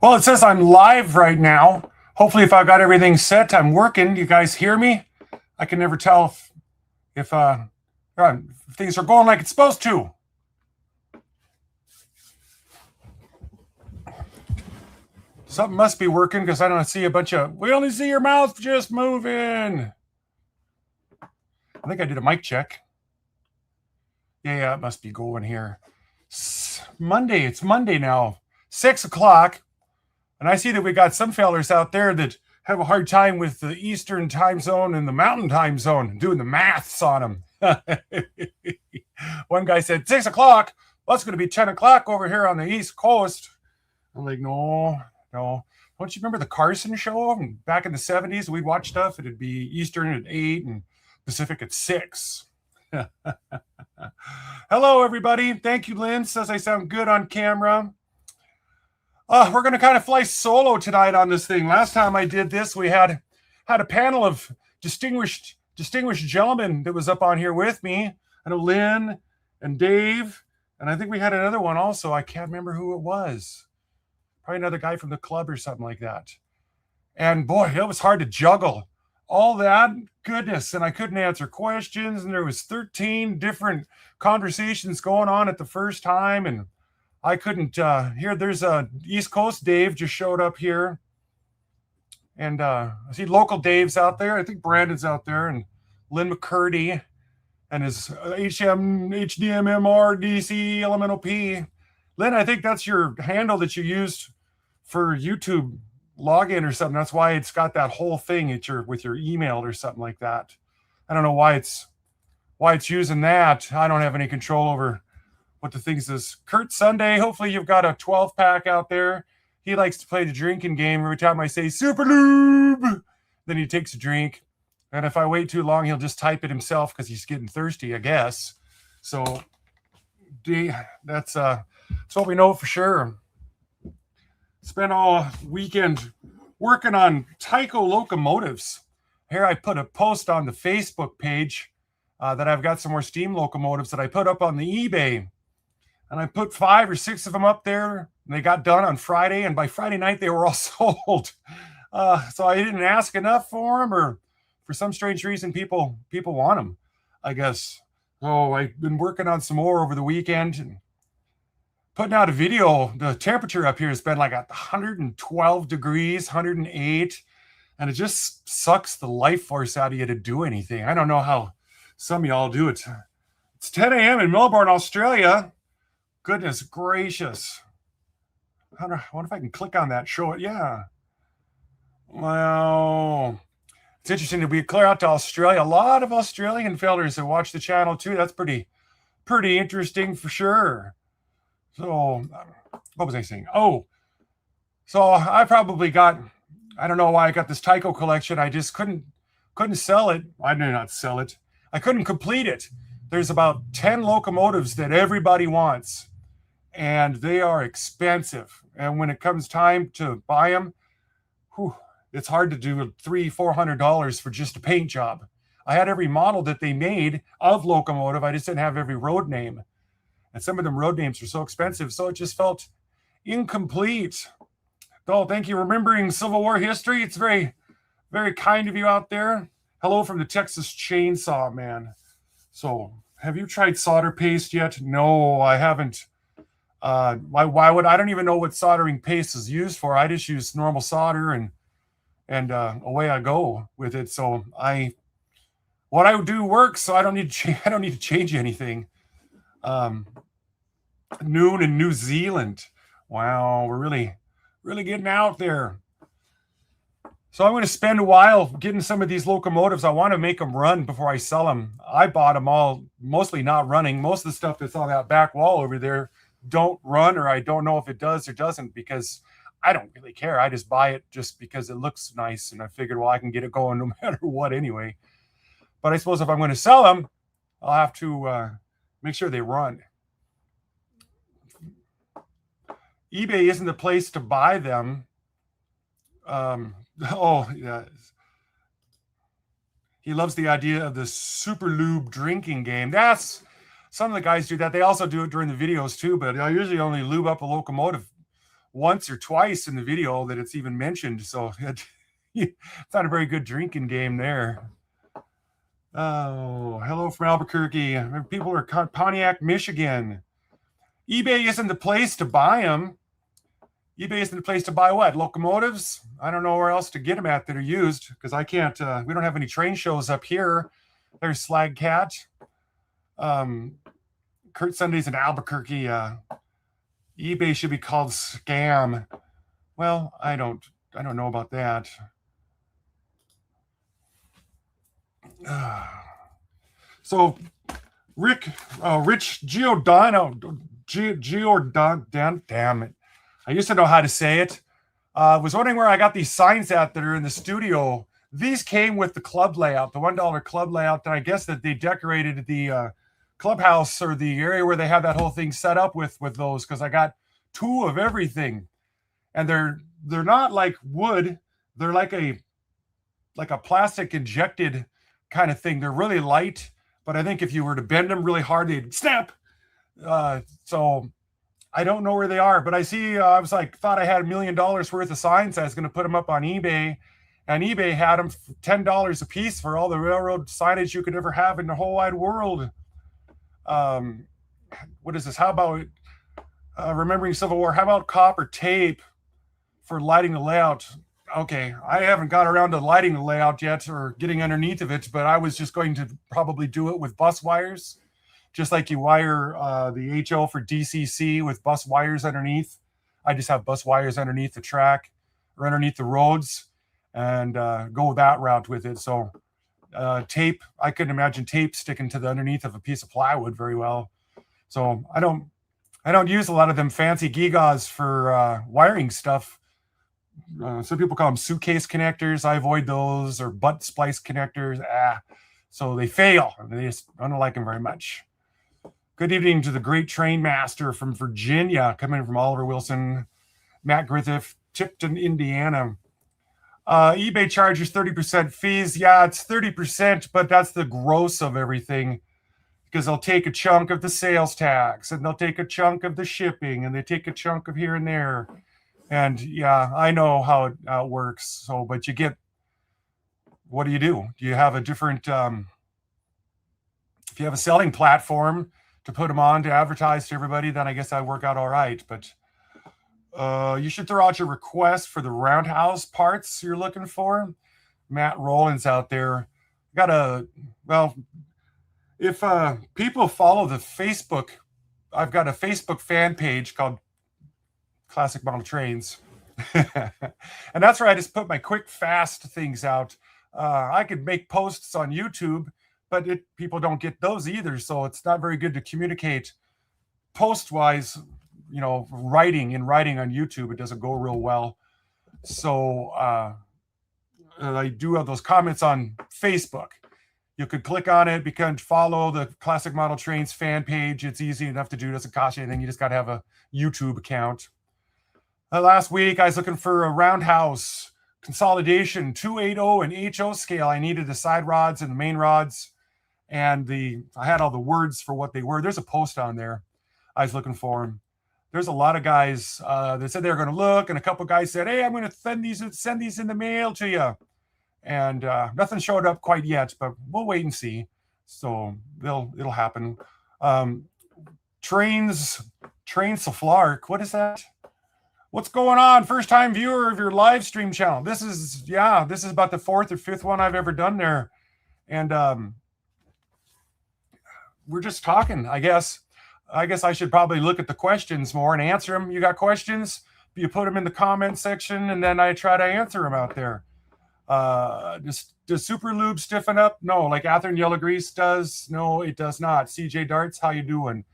Well, it says I'm live right now. Hopefully, if I've got everything set, I'm working. You guys hear me? I can never tell if things are going like it's supposed to. Something must be working because I don't see a bunch of. We only see your mouth just moving. I think I did a mic check. Yeah, it must be going here. Monday. It's Monday now, 6 o'clock. And I see that we got some fellers out there that have a hard time with the Eastern time zone and the Mountain time zone, doing the maths on them. One guy said 6 o'clock. Well, it's going to be 10 o'clock over here on the East Coast. I'm like, no. Don't you remember the Carson show back in the 70s? We'd watch stuff. It'd be Eastern at 8 and Pacific at 6. Hello, everybody. Thank you, Lynn. Says I sound good on camera. We're going to kind of fly solo tonight on this thing. Last time I did this, we had a panel of distinguished gentlemen that was up on here with me. I know Lynn and Dave, and I think we had another one also. I can't remember who it was. Probably another guy from the club or something like that. And boy, it was hard to juggle all that goodness, and I couldn't answer questions, and there was 13 different conversations going on at the first time, and I couldn't hear. There's a East Coast Dave just showed up here. And I see local Dave's out there. I think Brandon's out there, and Lynn McCurdy and his HDMMR DC Elemental P. Lynn, I think that's your handle that you used for YouTube login or something. That's why it's got that whole thing with your email or something like that. I don't know why it's using that. I don't have any control over what the thing is. Kurt Sunday, hopefully you've got a 12-pack out there. He likes to play the drinking game. Every time I say Super Lube, then he takes a drink. And if I wait too long, he'll just type it himself because he's getting thirsty, I guess. So that's what we know for sure. Spent all weekend working on Tyco locomotives. Here I put a post on the Facebook page that I've got some more steam locomotives that I put up on the eBay. And I put 5 or 6 of them up there. And they got done on Friday. And by Friday night, they were all sold. So I didn't ask enough for them, or for some strange reason, people want them, I guess. So I've been working on some more over the weekend and putting out a video. The temperature up here has been like 112 degrees, 108. And it just sucks the life force out of you to do anything. I don't know how some of y'all do it. It's 10 a.m. in Melbourne, Australia. Goodness gracious. I wonder if I can click on that, show it. Yeah. Well, it's interesting that we clear out to Australia. A lot of Australian fellers that watch the channel too. That's pretty interesting for sure. So what was I saying? Oh, so I probably I don't know why I got this Tyco collection. I just couldn't sell it. I did not sell it. I couldn't complete it. There's about 10 locomotives that everybody wants, and they are expensive. And when it comes time to buy them, it's hard to do $300-400 for just a paint job. I had every model that they made of locomotive. I just didn't have every road name. And some of them road names are so expensive, so it just felt incomplete. Oh, thank you. Remembering Civil War history. It's very, very kind of you out there. Hello from the Texas Chainsaw Man. So, have you tried solder paste yet? No, I haven't. Why would I don't even know what soldering paste is used for. I just use normal solder and away I go with it. So what I do works, so I don't need to change anything. Noon in New Zealand. Wow, we're really getting out there. So I'm going to spend a while getting some of these locomotives. I want to make them run before I sell them. I bought them all mostly not running. Most of the stuff that's on that back wall over there don't run, or I don't know if it does or doesn't, because I don't really care. I just buy it just because it looks nice, and I figured, well, I can get it going no matter what anyway. But I suppose if I'm going to sell them, I'll have to make sure they run. eBay isn't the place to buy them. Oh, yeah. He loves the idea of the Super Lube drinking game. That's some of the guys do that. They also do it during the videos too, but I usually only lube up a locomotive once or twice in the video that it's even mentioned. So it's not a very good drinking game there. Oh, hello from Albuquerque. People are Pontiac, Michigan. eBay isn't the place to buy them. eBay isn't the place to buy what? Locomotives? I don't know where else to get them at that are used because I can't. We don't have any train shows up here. There's Slag Cat. Kurt Sunday's in Albuquerque. eBay should be called scam. Well, I don't know about that. So Rich Giordano, damn it. I used to know how to say it. Was wondering where I got these signs at that are in the studio. These came with the club layout, the $1 club layout. And I guess that they decorated the clubhouse or the area where they have that whole thing set up with those, because I got 2 of everything. And they're not like wood. They're like a plastic injected kind of thing. They're really light, but I think if you were to bend them really hard, they'd snap. So I don't know where they are, but I see, I was like, thought I had $1 million worth of signs. I was going to put them up on eBay, and eBay had them for $10 a piece for all the railroad signage you could ever have in the whole wide world. What is this? How about remembering Civil War? How about copper tape for lighting the layout? Okay, I haven't got around to lighting the layout yet or getting underneath of it, but I was just going to probably do it with bus wires, just like you wire the HO for DCC with bus wires underneath. I just have bus wires underneath the track or underneath the roads and go that route with it. So tape, I couldn't imagine tape sticking to the underneath of a piece of plywood very well. So I don't use a lot of them fancy gigas for wiring stuff. Some people call them suitcase connectors. I avoid those, or butt splice connectors. So they fail. I don't like them very much. Good evening to the great train master from Virginia, coming from Oliver Wilson, Matt Griffith, Tipton, Indiana. eBay charges 30% fees. Yeah, it's 30%, but that's the gross of everything, because they'll take a chunk of the sales tax, and they'll take a chunk of the shipping, and they take a chunk of here and there. And yeah, I know how it works. So, but you get, what do? Do you have a different, if you have a selling platform to put them on to advertise to everybody, then I guess I work out all right. But you should throw out your request for the roundhouse parts you're looking for. Matt Rollins out there. If people follow the Facebook, I've got a Facebook fan page called Classic Model Trains. And that's where I just put my quick, fast things out. I could make posts on YouTube, but people don't get those either. So it's not very good to communicate post-wise, writing on YouTube. It doesn't go real well. So I do have those comments on Facebook. You could click on it, follow the Classic Model Trains fan page. It's easy enough to do. It doesn't cost you anything. You just got to have a YouTube account. Last week, I was looking for a roundhouse consolidation, 280 and HO scale. I needed the side rods and the main rods, and I had all the words for what they were. There's a post on there. I was looking for them. There's a lot of guys that said they were going to look, and a couple guys said, "Hey, I'm going to send these in the mail to you." And nothing showed up quite yet, but we'll wait and see. So it'll happen. Trains Saflark. What is that? What's going on? First time viewer of your live stream channel. This is about the 4th or 5th one I've ever done there. And we're just talking, I guess. I guess I should probably look at the questions more and answer them. You got questions? You put them in the comment section, and then I try to answer them out there. Does Super Lube stiffen up? No, like Athearn Yellow Grease does? No, it does not. CJ Darts, how you doing?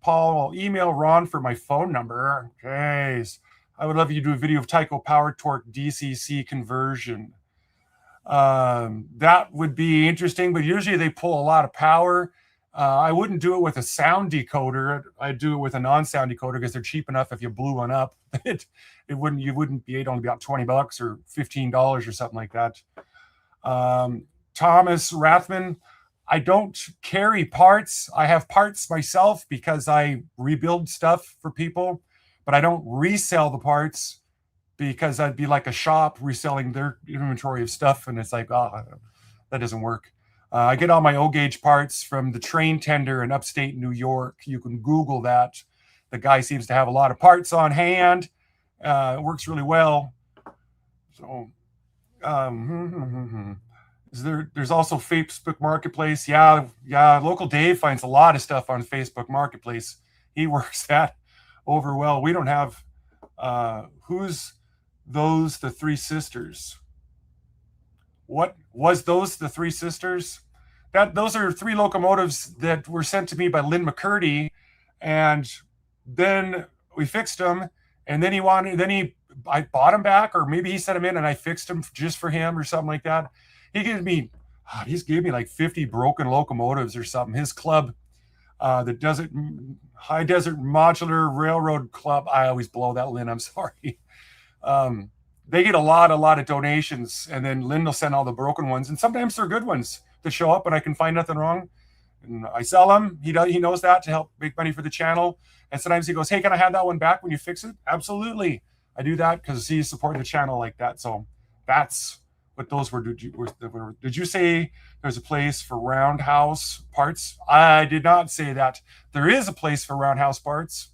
Paul, I'll email Ron for my phone number. Jeez. I would love you to do a video of Tyco Power Torque DCC conversion. That would be interesting, but usually they pull a lot of power. I wouldn't do it with a sound decoder. I'd do it with a non-sound decoder because they're cheap enough. If you blew one up, you wouldn't be only about $20 or $15 or something like that. Thomas Rathman, I don't carry parts. I have parts myself because I rebuild stuff for people. but I don't resell the parts because I'd be like a shop reselling their inventory of stuff, and it's like, oh, that doesn't work. I get all my O gauge parts from the train tender in upstate New York. You can Google that. The guy seems to have a lot of parts on hand. It works really well. So, there's also Facebook Marketplace. Yeah. Local Dave finds a lot of stuff on Facebook Marketplace. He works that over well. We don't have. Who's those? The Three Sisters. What was those? The Three Sisters? Those are 3 locomotives that were sent to me by Lynn McCurdy, and then we fixed them. And then I bought them back, or maybe he sent them in and I fixed them just for him or something like that. He gave me like 50 broken locomotives or something. His club, the High Desert Modular Railroad Club. I always blow that, Lynn. I'm sorry. They get a lot of donations, and then Lynn will send all the broken ones, and sometimes they're good ones to show up, and I can find nothing wrong. And I sell them. He knows that, to help make money for the channel. And sometimes he goes, "Hey, can I have that one back when you fix it?" Absolutely. I do that because he's supporting the channel like that. So that's what those were. Did you say there's a place for roundhouse parts? I did not say that. There is a place for roundhouse parts.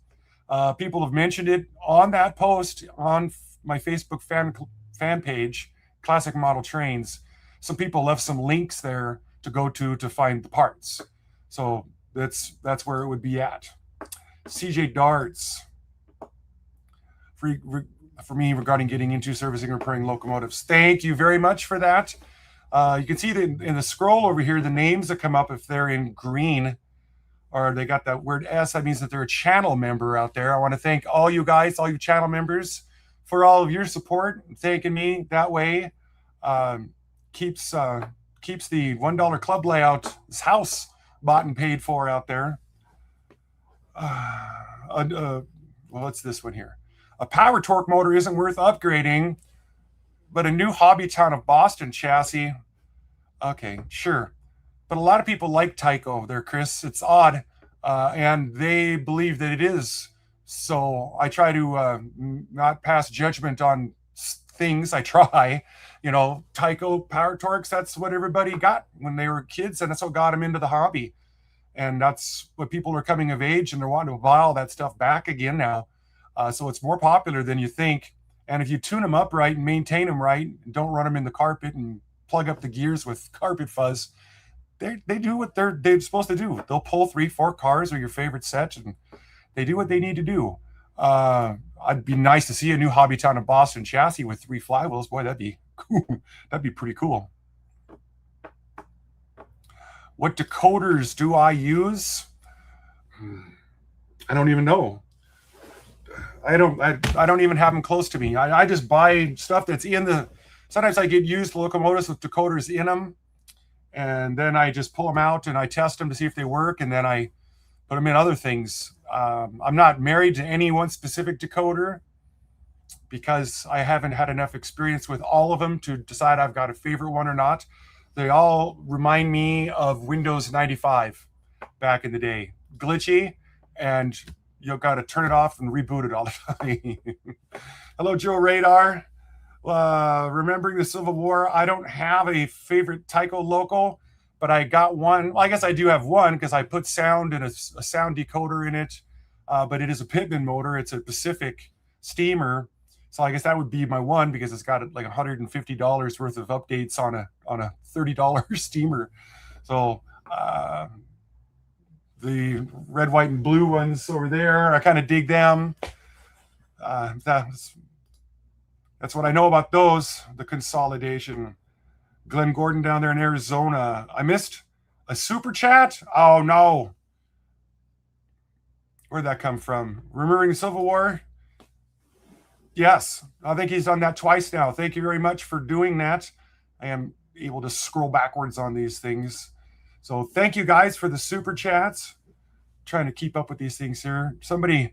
People have mentioned it on that post on my Facebook fan page, Classic Model Trains. Some people left some links there to go to find the parts. So that's where it would be at. CJ Darts. For me regarding getting into servicing and repairing locomotives. Thank you very much for that. You can see that in the scroll over here, the names that come up, if they're in green, or they got that word S, that means that they're a channel member out there. I want to thank all you guys, all you channel members, for all of your support. Thanking me that way keeps the $1 club layout, this house, bought and paid for out there. Well, what's this one here? A power torque motor isn't worth upgrading, but a new Hobby Town of Boston chassis. Okay, sure. But a lot of people like Tyco there, Chris. It's odd, and they believe that it is. So I try to not pass judgment on things. I try. Tyco power torques, that's what everybody got when they were kids, and that's what got them into the hobby. And that's what people are coming of age, and they're wanting to buy all that stuff back again now. So it's more popular than you think. And if you tune them up right and maintain them right, and don't run them in the carpet and plug up the gears with carpet fuzz, they do what they're supposed to do. They'll pull 3-4 cars or your favorite set, and they do what they need to do. I'd be nice to see a new Hobby Town of Boston chassis with 3 flywheels. Boy, that'd be cool. That'd be pretty cool. What decoders do I use? I don't even know. I don't even have them close to me. I just buy stuff that's in the. Sometimes I get used locomotives with decoders in them, and then I just pull them out and I test them to see if they work, and then I put them in other things. I'm not married to any one specific decoder because I haven't had enough experience with all of them to decide I've got a favorite one or not. They all remind me of Windows 95 back in the day. Glitchy, and you've got to turn it off and reboot it all the time. Hello, Joe Radar. Remembering the Civil War, I don't have a favorite Tyco loco, but I got one. Well, I guess I do have one because I put sound in a sound decoder in it, but it is a Pitman motor. It's a Pacific steamer. So I guess that would be my one because it's got like $150 worth of updates on a $30 steamer. So the red, white, and blue ones over there, I kind of dig them. That's what I know about those, the consolidation. Glenn Gordon down there in Arizona. I missed a super chat? Oh, no. Where'd that come from? Remembering the Civil War? Yes, I think he's done that twice now. Thank you very much for doing that. I am able to scroll backwards on these things. So thank you guys for the super chats. Trying to keep up with these things here. Somebody,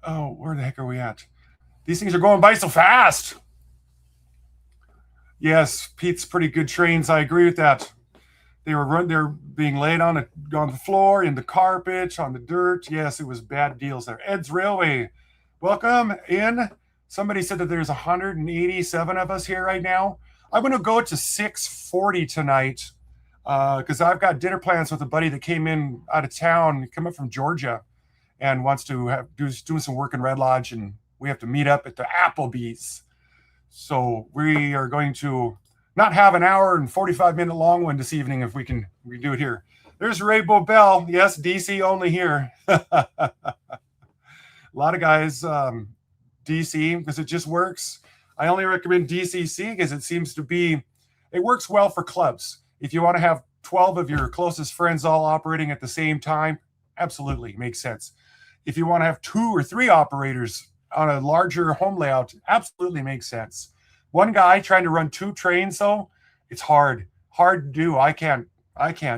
oh, where the heck are we at? These things are going by so fast. Yes, Pete's pretty good trains. I agree with that. They're being laid on the floor, in the carpet, on the dirt. Yes, it was bad deals there. Ed's Railway, welcome in. Somebody said that there's 187 of us here right now. I'm going to go to 640 tonight because I've got dinner plans with a buddy that came in out of town, come up from Georgia, and wants to do some work in Red Lodge, and we have to meet up at the Applebee's. So we are going to not have an hour and 45-minute long one this evening if we can do it here. There's Ray Bobel. Yes, DC only here. A lot of guys, DC, because it just works. I only recommend DCC because it works well for clubs. If you want to have 12 of your closest friends all operating at the same time, absolutely makes sense. If you want to have 2 or 3 operators on a larger home layout, absolutely makes sense. One guy trying to run 2 trains, though, it's hard to do. I can't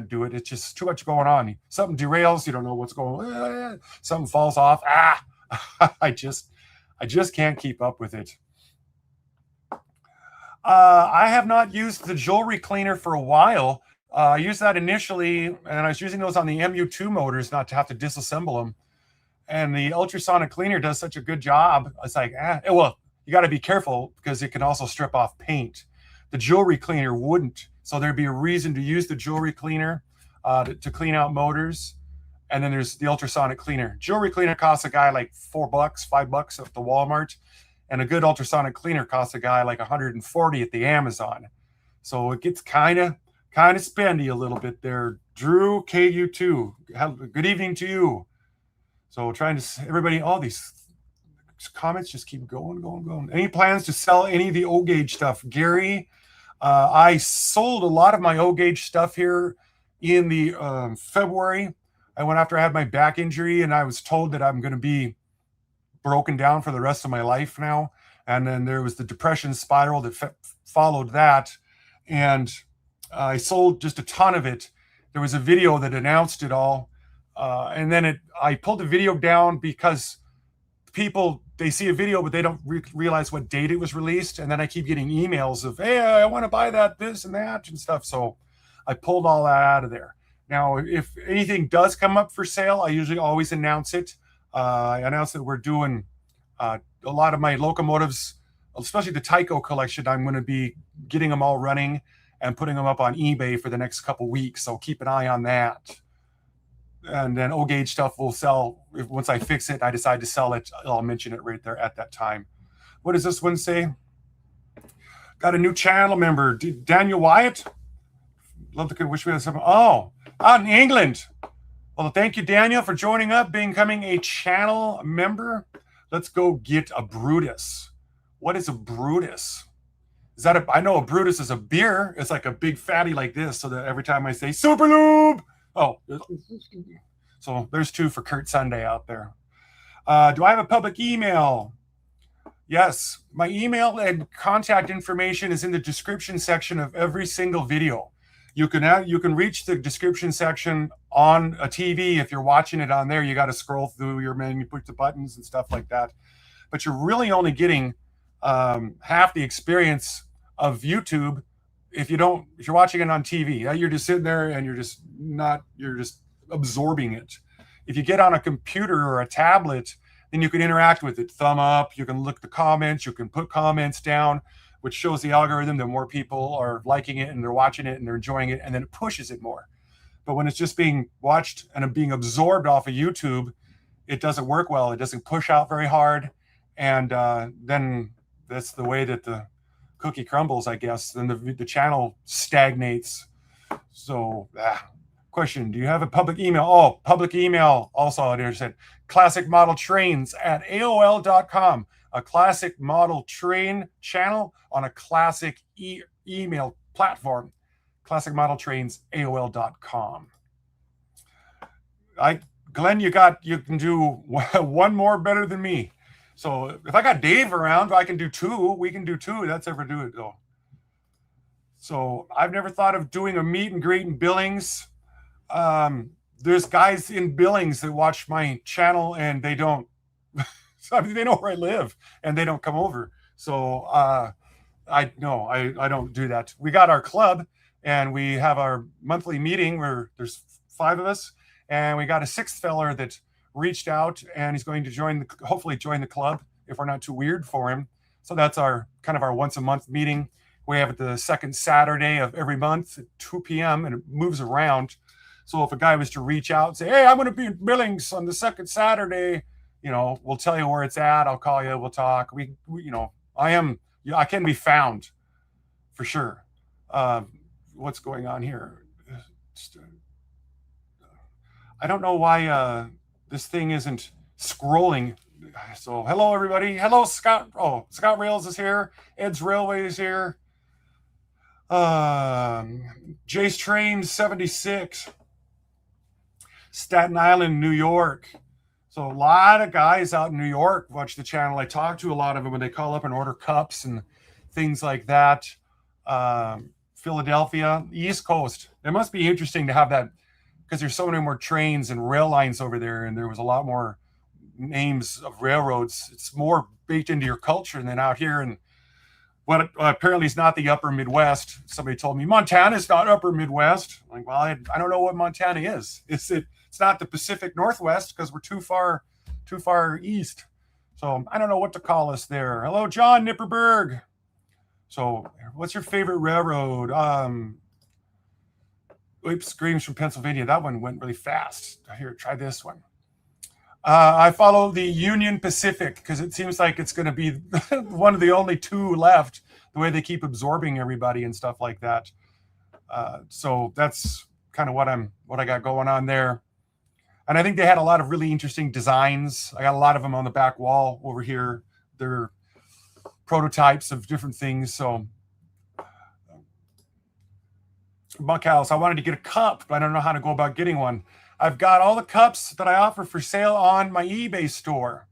do it. It's just too much going on. Something derails, you don't know what's going on. Something falls off. I just can't keep up with it. I have not used the jewelry cleaner for a while. I used that initially, and I was using those on the MU2 motors, not to have to disassemble them. And the ultrasonic cleaner does such a good job. It's like, well, you got to be careful because it can also strip off paint. The jewelry cleaner wouldn't. So there'd be a reason to use the jewelry cleaner to clean out motors. And then there's the ultrasonic cleaner. Jewelry cleaner costs a guy like $4, $5 at the Walmart. And a good ultrasonic cleaner costs a guy like $140 at the Amazon. So it gets kind of spendy a little bit there. Drew KU2, good evening to you. So trying to, everybody, all these comments just keep going. Any plans to sell any of the O-gauge stuff? Gary, I sold a lot of my O-gauge stuff here in the February. I went after I had my back injury, and I was told that I'm going to be broken down for the rest of my life now. And then there was the depression spiral that followed that. And I sold just a ton of it. There was a video that announced it all. And then I pulled the video down because people, they see a video, but they don't realize what date it was released. And then I keep getting emails of, hey, I want to buy that, this and that and stuff. So I pulled all that out of there. Now, if anything does come up for sale, I usually always announce it. I announced that we're doing a lot of my locomotives, especially the Tyco collection. I'm going to be getting them all running and putting them up on eBay for the next couple weeks. So keep an eye on that. And then O-gauge stuff will sell. Once I fix it, I decide to sell it, I'll mention it right there at that time. What does this one say? Got a new channel member, Daniel Wyatt. Love to wish we had some. Oh, out in England. Well, thank you, Daniel, for joining up, becoming a channel member. Let's go get a Brutus. What is a Brutus? Is that I know a Brutus is a beer. It's like a big fatty like this, so that every time I say Super Lube, oh, so there's 2 for Kurt Sunday out there. Do I have a public email? Yes, my email and contact information is in the description section of every single video. You can reach the description section on a TV. If you're watching it on there, you got to scroll through your menu, push the buttons and stuff like that. But you're really only getting half the experience of YouTube if you're watching it on TV. You're just sitting there and you're just absorbing it. If you get on a computer or a tablet, then you can interact with it. Thumb up, you can look at the comments, you can put comments down, which shows the algorithm that more people are liking it and they're watching it and they're enjoying it, and then it pushes it more. But when it's just being watched and being absorbed off of YouTube, it doesn't work well. It doesn't push out very hard. And then that's the way that the cookie crumbles, I guess. Then the channel stagnates. So, question, do you have a public email? Oh, public email also out here said classic model trains at AOL.com. A classic model train channel on a classic email platform. Classic model trains, AOL.com. Glenn, you can do one more better than me. So if I got Dave around, I can do 2. We can do 2. That's ever do it though. So I've never thought of doing a meet and greet in Billings. There's guys in Billings that watch my channel and they don't. I mean, they know where I live and they don't come over. So I don't do that. We got our club and we have our monthly meeting where there's 5 of us, and we got a 6th feller that reached out, and he's going to hopefully join the club if we're not too weird for him. So that's our kind of our once a month meeting. We have it the second Saturday of every month at 2 p.m. and it moves around. So if a guy was to reach out and say, "Hey, I'm going to be in Billings on the second Saturday," we'll tell you where it's at. I'll call you. We'll talk. I can be found for sure. What's going on here? I don't know why this thing isn't scrolling. So hello, everybody. Hello, Scott. Oh, Scott Rails is here. Ed's Railway is here. Jace Train 76. Staten Island, New York. So a lot of guys out in New York watch the channel. I talk to a lot of them when they call up and order cups and things like that. Philadelphia, East Coast. It must be interesting to have that because there's so many more trains and rail lines over there, and there was a lot more names of railroads. It's more baked into your culture than out here. And what apparently is not the upper Midwest. Somebody told me Montana's not upper Midwest. I'm like, well, I don't know what Montana is. It's not the Pacific Northwest because we're too far east. So I don't know what to call us there. Hello, John Nipperberg. So what's your favorite railroad? Screams from Pennsylvania. That one went really fast. Here, try this one. I follow the Union Pacific because it seems like it's going to be one of the only 2 left, the way they keep absorbing everybody and stuff like that. So that's kind of what I got going on there. And I think they had a lot of really interesting designs. I got a lot of them on the back wall over here. They're prototypes of different things. So Bunkhouse, I wanted to get a cup, but I don't know how to go about getting one. I've got all the cups that I offer for sale on my eBay store.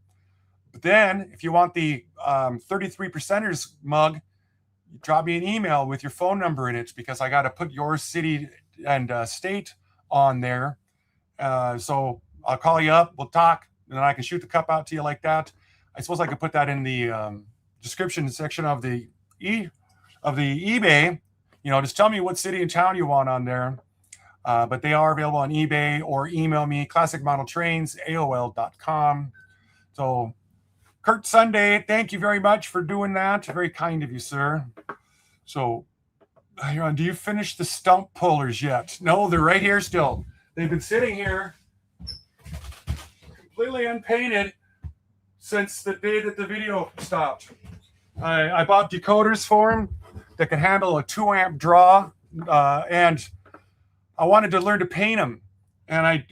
But then if you want the 33%ers mug, drop me an email with your phone number in it because I got to put your city and state on there. So I'll call you up, we'll talk, and then I can shoot the cup out to you like that. I suppose I could put that in the description section of the eBay. Just tell me what city and town you want on there. But they are available on eBay or email me, classicmodeltrains@aol.com. So, Kurt Sunday, thank you very much for doing that. Very kind of you, sir. So, do you finish the stump pullers yet? No, they're right here still. They've been sitting here completely unpainted since the day that the video stopped. I bought decoders for them that can handle a 2-amp draw, and I wanted to learn to paint them, and I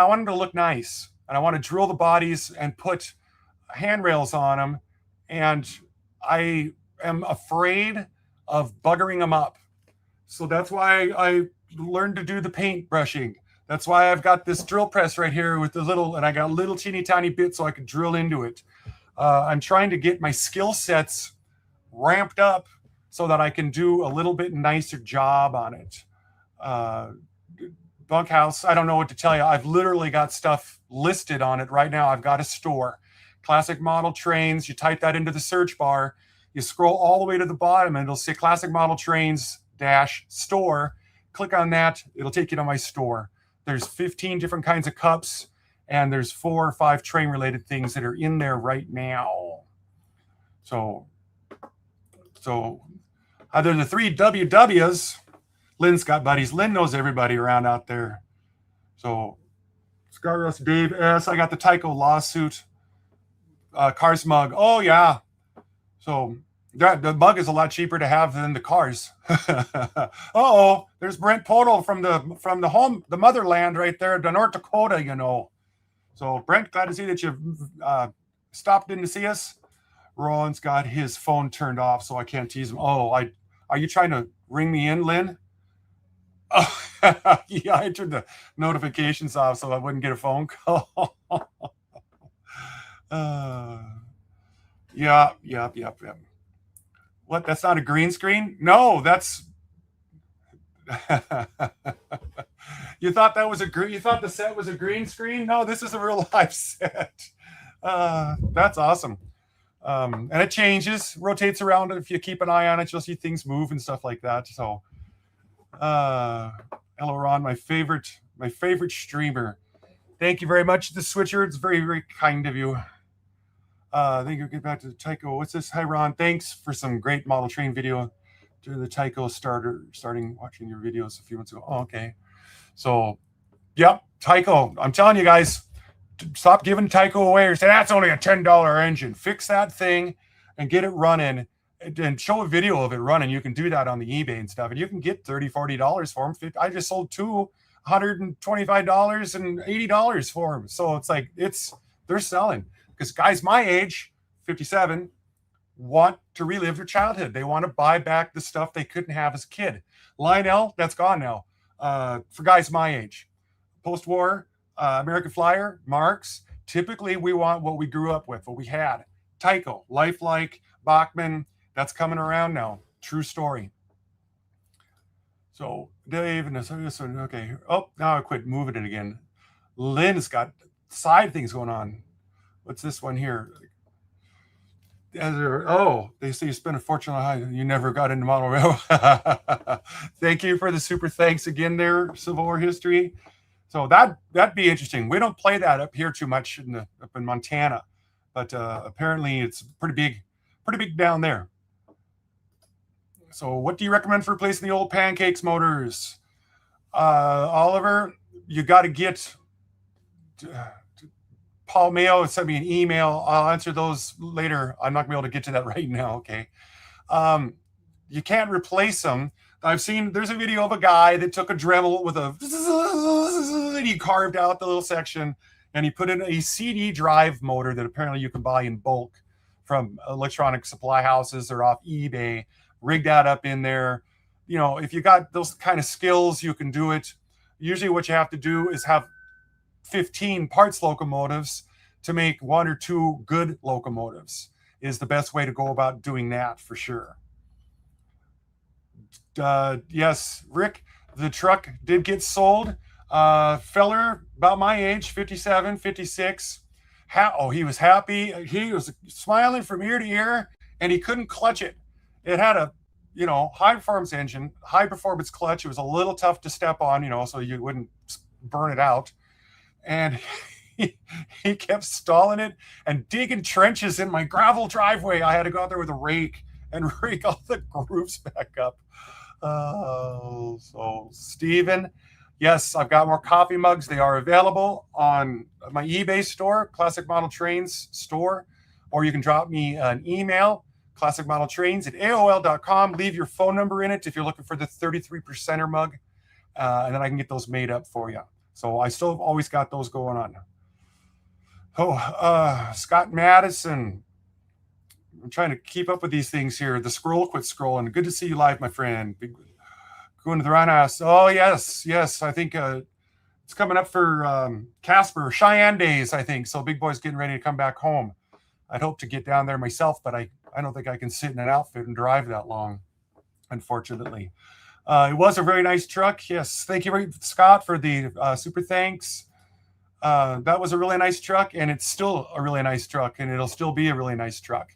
wanted to look nice, and I want to drill the bodies and put handrails on them, and I am afraid of buggering them up. So that's why I learned to do the paint brushing. That's why I've got this drill press right here with and I got little teeny tiny bits so I can drill into it. I'm trying to get my skill sets ramped up so that I can do a little bit nicer job on it. Bunkhouse, I don't know what to tell you. I've literally got stuff listed on it right now. I've got a store, Classic Model Trains. You type that into the search bar, you scroll all the way to the bottom and it'll say Classic Model Trains -store. Click on that, it'll take you to my store. There's 15 different kinds of cups, and there's 4 or 5 train related things that are in there right now. So either the 3 WWs. Lynn's got buddies. Lynn knows everybody around out there. So, Scarlett, Dave S. I got the Tyco lawsuit. Cars mug. Oh, yeah. So, the mug is a lot cheaper to have than the cars. Uh-oh. There's Brent Podol from the motherland right there, the North Dakota, So, Brent, glad to see that you've stopped in to see us. Roland's got his phone turned off, so I can't tease him. Oh, are you trying to ring me in, Lynn? Oh, yeah, I turned the notifications off so I wouldn't get a phone call. Yeah. What? That's not a green screen? No, that's. You thought that was you thought the set was a green screen? No, this is a real life set. That's awesome. And it changes, rotates around. If you keep an eye on it, you'll see things move and stuff like that. So, Hello, Ron, my favorite streamer. Thank you very much, the Switcher. It's very, very kind of you. Thank you. Get back to the Tyco. What's this? Hi, Ron. Thanks for some great model train video. To the Tyco starting watching your videos a few months ago. Oh, okay. So, yep, Tyco. I'm telling you guys, stop giving Tyco away or say that's only a $10 engine. Fix that thing and get it running and show a video of it running. You can do that on the eBay and stuff, and you can get $30, $40 for them. I just sold two $125 and $80 for them. So it's like they're selling because guys my age, 57, want to relive their childhood. They want to buy back the stuff they couldn't have as a kid. Lionel, that's gone now. For guys my age, post-war, American Flyer, Marks. Typically, we want what we grew up with, what we had. Tyco, Lifelike, Bachmann. That's coming around now. True story. So Dave and this one, okay. Oh, now I quit moving it again. Lynn's got side things going on. What's this one here? Oh, they say you spent a fortune on high. You never got into model rail. Thank you for the super thanks again there, Civil War history. So that'd be interesting. We don't play that up here too much up in Montana, but apparently it's pretty big down there. So what do you recommend for replacing the old pancakes motors? Oliver, you got to get Paul Mayo sent me an email. I'll answer those later. I'm not going to be able to get to that right now. Okay. You can't replace them. I've seen there's a video of a guy that took a Dremel with and he carved out the little section and he put in a CD drive motor that apparently you can buy in bulk from electronic supply houses or off eBay. Rig that up in there. You know, if you got those kind of skills, you can do it. Usually what you have to do is have 15 parts locomotives to make one or two good locomotives is the best way to go about doing that for sure. Yes, Rick, the truck did get sold. Feller about my age, 57, 56. He was happy. He was smiling from ear to ear and he couldn't clutch it. It had a, high performance engine, high performance clutch. It was a little tough to step on, so you wouldn't burn it out. And he kept stalling it and digging trenches in my gravel driveway. I had to go out there with a rake and rake all the grooves back up. So Steven, yes, I've got more coffee mugs. They are available on my eBay store, Classic Model Trains store, or you can drop me an email, classicmodeltrains@aol.com. Leave your phone number in it if you're looking for the 33%er mug, and then I can get those made up for you. So I still have always got those going on. Scott Madison. I'm trying to keep up with these things here. The scroll quit scrolling. Good to see you live, my friend. Going to the Rhinos. Oh, yes. I think it's coming up for Casper, Cheyenne days, I think. So Big Boy's getting ready to come back home. I'd hope to get down there myself, but I don't think I can sit in an outfit and drive that long, unfortunately. It was a very nice truck. Yes. Thank you, Scott, for the super thanks. That was a really nice truck, and it's still a really nice truck, and it'll still be a really nice truck.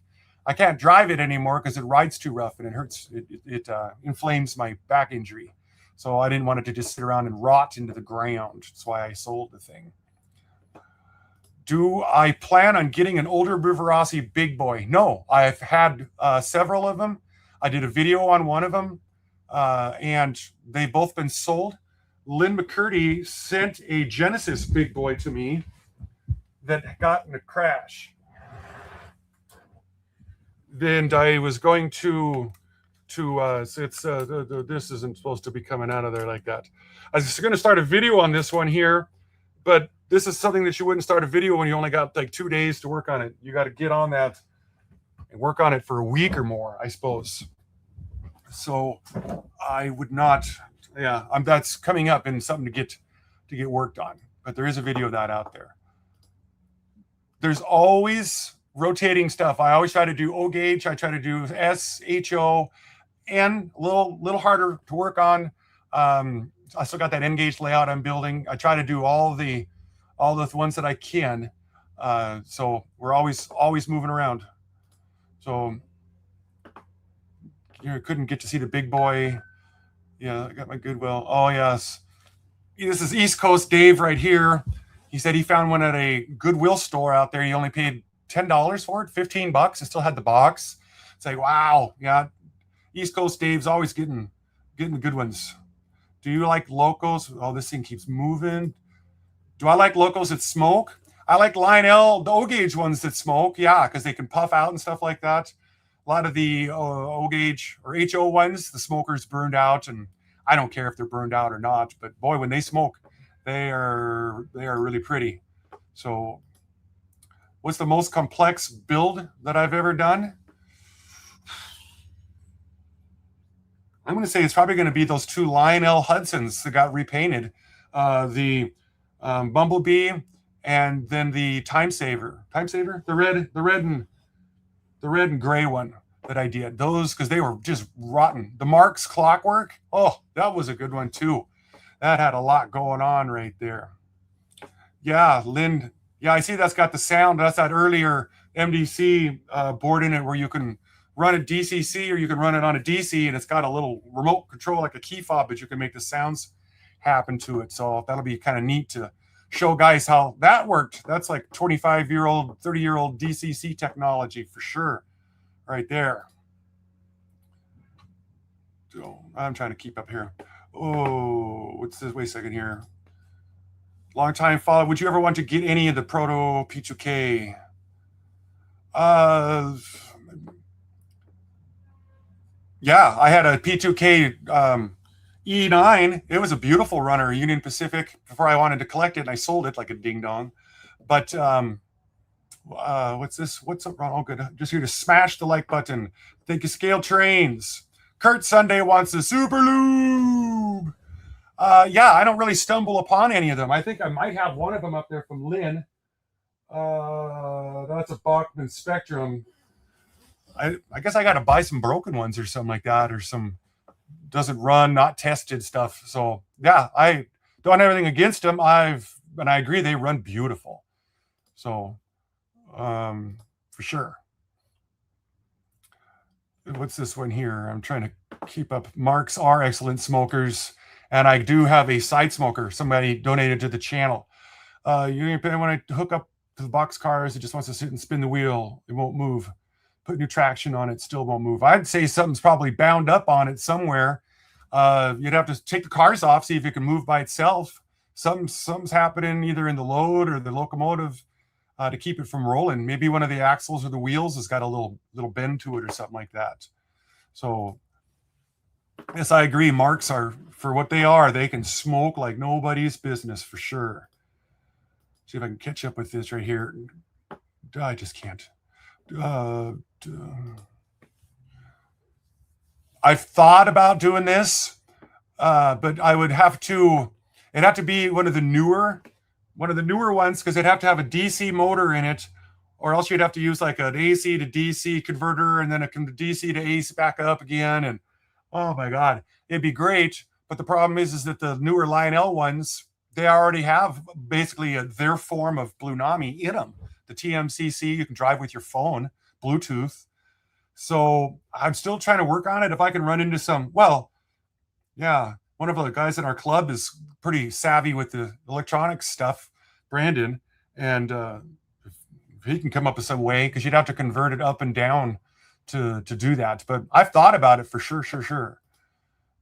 I can't drive it anymore because it rides too rough and it hurts. It inflames my back injury. So I didn't want it to just sit around and rot into the ground. That's why I sold the thing. Do I plan on getting an older Buvarossi Big Boy? No, I've had several of them. I did a video on one of them, and they've both been sold. Lynn McCurdy sent a Genesis Big Boy to me that got in a crash. Then I was going to this isn't supposed to be coming out of there like that. I was going to start a video on this one here, but this is something that you wouldn't start a video when you only got like 2 days to work on it. You got to get on that and work on it for a week or more, I suppose. So I would not. Yeah, that's coming up and something to get worked on. But there is a video of that out there. There's always rotating stuff. I always try to do O gauge. I try to do S, HO, N, a little harder to work on. I still got that N gauge layout I'm building. I try to do all the ones that I can. So we're always moving around. So you couldn't get to see the Big Boy. Yeah, I got my Goodwill. Oh, yes. This is East Coast Dave right here. He said he found one at a Goodwill store out there. He only paid $10 for it, $15. It still had the box. It's like, wow, yeah. East Coast Dave's always getting the good ones. Do you like locos? Oh, this thing keeps moving. Do I like locos that smoke? I like Lionel, the O-gauge ones that smoke. Yeah, because they can puff out and stuff like that. A lot of the O-gauge or HO ones, the smokers burned out, and I don't care if they're burned out or not. But boy, when they smoke, they are really pretty. So, what's the most complex build that I've ever done? I'm going to say it's probably going to be those two Lionel Hudsons that got repainted, the Bumblebee, and then the Time Saver, the red and gray one that I did. Those because they were just rotten. The Marks Clockwork, oh, that was a good one too. That had a lot going on right there. Yeah, Lynn. Yeah, I see that's got the sound. That's that earlier MDC board in it where you can run a DCC or you can run it on a DC, and it's got a little remote control like a key fob, but you can make the sounds happen to it. So that'll be kind of neat to show guys how that worked. That's like 25-year-old, 30-year-old DCC technology for sure, right there. So I'm trying to keep up here. Oh, what's this? Wait a second here. Long time follower. Would you ever want to get any of the Proto P2K? Uh, yeah, I had a P2K E9. It was a beautiful runner, Union Pacific. Before I wanted to collect it, and I sold it like a ding dong. But what's this? What's up, Ron? Oh, good. Just here to smash the like button. Thank you, Scale Trains. Kurt Sunday wants a Super Lube. Yeah, I don't really stumble upon any of them. I think I might have one of them up there from Lynn. That's a Bachman Spectrum. I guess I got to buy some broken ones or something like that, or some doesn't run, not tested stuff. So yeah, I don't have anything against them. I agree they run beautiful. So for sure. What's this one here? I'm trying to keep up. Marks are excellent smokers, and I do have a side smoker. Somebody donated to the channel. When I hook up to the box cars, it just wants to sit and spin the wheel. It won't move. Put new traction on it, still won't move. I'd say something's probably bound up on it somewhere. You'd have to take the cars off, see if it can move by itself. Something's happening either in the load or the locomotive to keep it from rolling. Maybe one of the axles or the wheels has got a little bend to it or something like that. So yes, I agree. Marks are, for what they are, they can smoke like nobody's business for sure. See if I can catch up with this right here. I just can't. I've thought about doing this, but I would have to. It'd have to be one of the newer ones because it'd have to have a DC motor in it, or else you'd have to use like an AC to DC converter and then a DC to AC back up again. And oh my God, it'd be great. But the problem is that the newer Lionel ones, they already have basically their form of Blue Nami in them. The TMCC you can drive with your phone, Bluetooth. So I'm still trying to work on it. If I can run into some, well, yeah, one of the guys in our club is pretty savvy with the electronics stuff, Brandon, and if he can come up with some way, because you'd have to convert it up and down to do that. But I've thought about it for sure.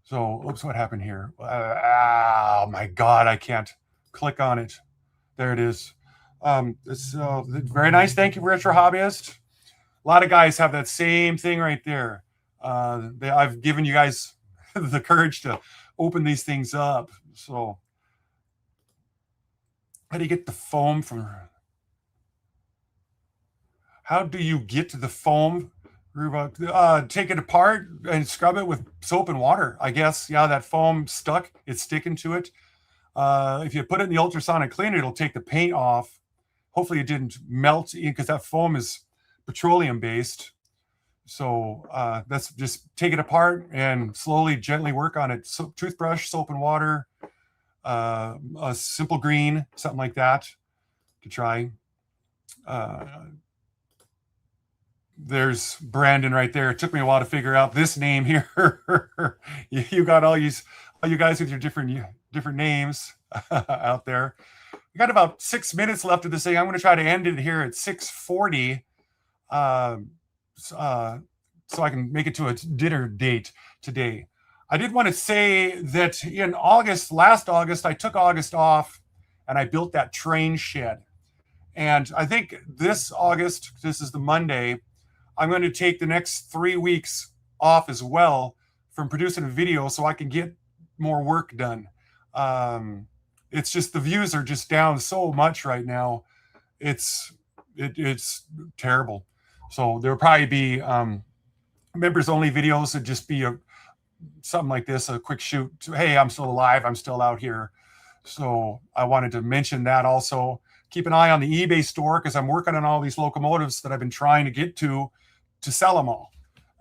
So, oops, what happened here? Oh my God, I can't click on it. There it is. It's very nice. Thank you, Retro Hobbyist. A lot of guys have that same thing right there. I've given you guys the courage to open these things up. So how do you get the foam from? How do you get to the foam? Take it apart and scrub it with soap and water. I guess, yeah, that foam stuck. It's sticking to it. If you put it in the ultrasonic cleaner, it'll take the paint off. Hopefully it didn't melt in because that foam is petroleum based. So that's just take it apart and slowly, gently work on it. So, toothbrush, soap and water, a simple green, something like that to try. There's Brandon right there. It took me a while to figure out this name here. You got all you guys with your different names out there. We got about 6 minutes left of this thing. I'm going to try to end it here at 6:40, so I can make it to a dinner date today. I did want to say that in August, last August, I took August off and I built that train shed. And I think this August, this is the Monday, I'm going to take the next 3 weeks off as well from producing a video so I can get more work done. It's just the views are just down so much right now. It's terrible. So there'll probably be members only videos that just be something like this, a quick shoot. Hey, I'm still alive. I'm still out here. So I wanted to mention that also. Keep an eye on the eBay store because I'm working on all these locomotives that I've been trying to get to sell them all.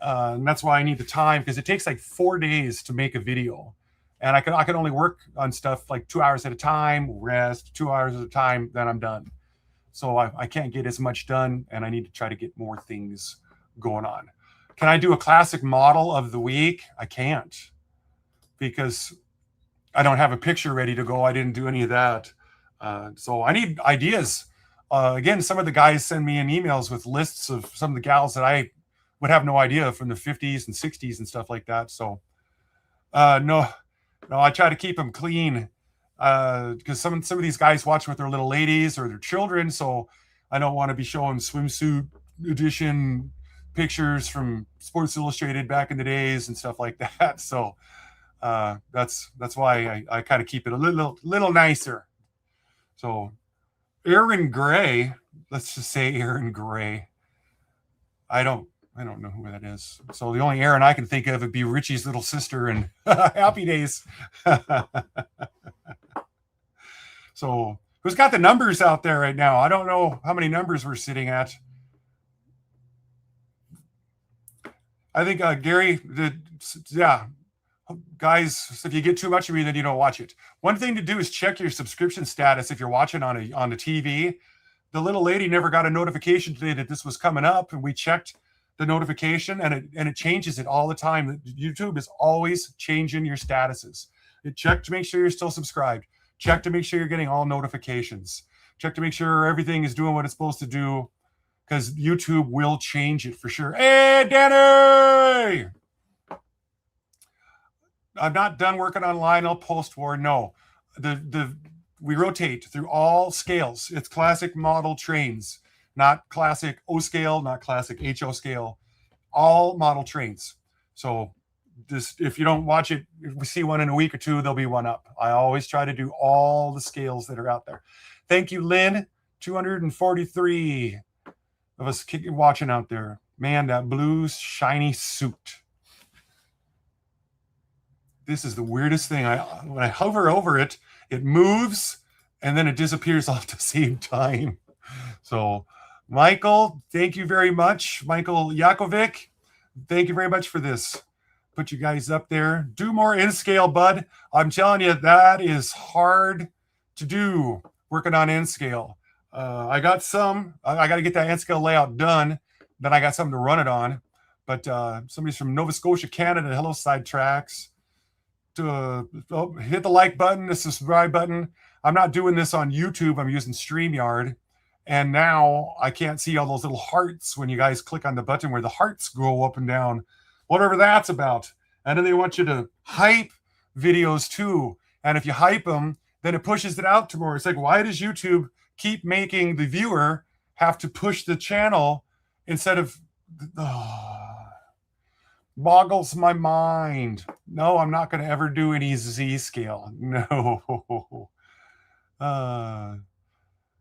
And that's why I need the time, because it takes like 4 days to make a video. And I can only work on stuff like 2 hours at a time, rest 2 hours at a time, then I'm done. So I can't get as much done, and I need to try to get more things going on. Can I do a classic model of the week? I can't, because I don't have a picture ready to go. I didn't do any of that. So I need ideas. Again, some of the guys send me in emails with lists of some of the gals that I would have no idea from the 50s and 60s and stuff like that. So no, I try to keep them clean because some of these guys watch with their little ladies or their children. So I don't want to be showing swimsuit edition pictures from Sports Illustrated back in the days and stuff like that. So that's why I kind of keep it a little nicer. So Aaron Gray, let's just say Aaron Gray. I don't know who that is. So the only Aaron I can think of would be Richie's little sister in Happy Days. So who's got the numbers out there right now? I don't know how many numbers we're sitting at. I think Gary, yeah. Guys, if you get too much of me, then you don't watch it. One thing to do is check your subscription status if you're watching on the TV. The little lady never got a notification today that this was coming up, and we checked the notification, and it changes it all the time. YouTube is always changing your statuses. Check to make sure you're still subscribed. Check to make sure you're getting all notifications. Check to make sure everything is doing what it's supposed to do, because YouTube will change it for sure. Hey, Danny! I'm not done working on Lionel post-war. No, we rotate through all scales. It's classic model trains, not classic O scale, not classic HO scale, all model trains. So this, if you don't watch it, if we see one in a week or two, there'll be one up. I always try to do all the scales that are out there. Thank you, Lynn. 243 of us watching out there. Man, that blue shiny suit. This is the weirdest thing. When I hover over it, it moves and then it disappears all at the same time. So, Michael, thank you very much. Michael Yakovic, thank you very much for this. Put you guys up there. Do more in scale, bud. I'm telling you, that is hard to do, working on in scale. I got some. I got to get that in scale layout done. Then I got something to run it on. But somebody's from Nova Scotia, Canada. Hello, Sidetracks. Hit the like button, the subscribe button. I'm not doing this on YouTube. I'm using StreamYard. And now I can't see all those little hearts when you guys click on the button where the hearts go up and down, whatever that's about. And then they want you to hype videos too. And if you hype them, then it pushes it out to more. It's like, why does YouTube keep making the viewer have to push the channel instead of... boggles my mind. No, I'm not going to ever do any Z scale. No.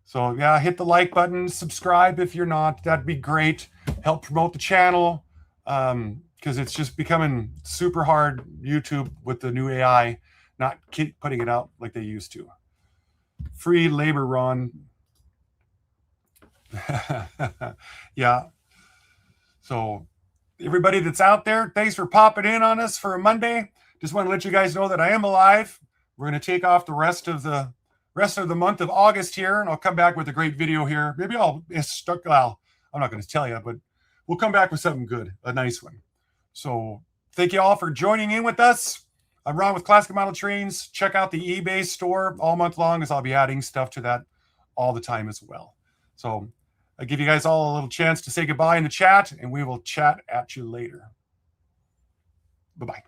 So yeah, hit the like button, subscribe if you're not. That'd be great. Help promote the channel, because it's just becoming super hard, YouTube, with the new AI, not keep putting it out like they used to. Free labor, Ron. Yeah. So everybody that's out there, thanks for popping in on us for a Monday. Just want to let you guys know that I am alive. We're going to take off the rest of the month of August here, and I'll come back with a great video here. Maybe I'll start. Well, I'm not going to tell you, but we'll come back with something good, a nice one. So thank you all for joining in with us. I'm Ron with Classic Model Trains. Check out the eBay store all month long, as I'll be adding stuff to that all the time as well. So I give you guys all a little chance to say goodbye in the chat, and we will chat at you later. Bye-bye.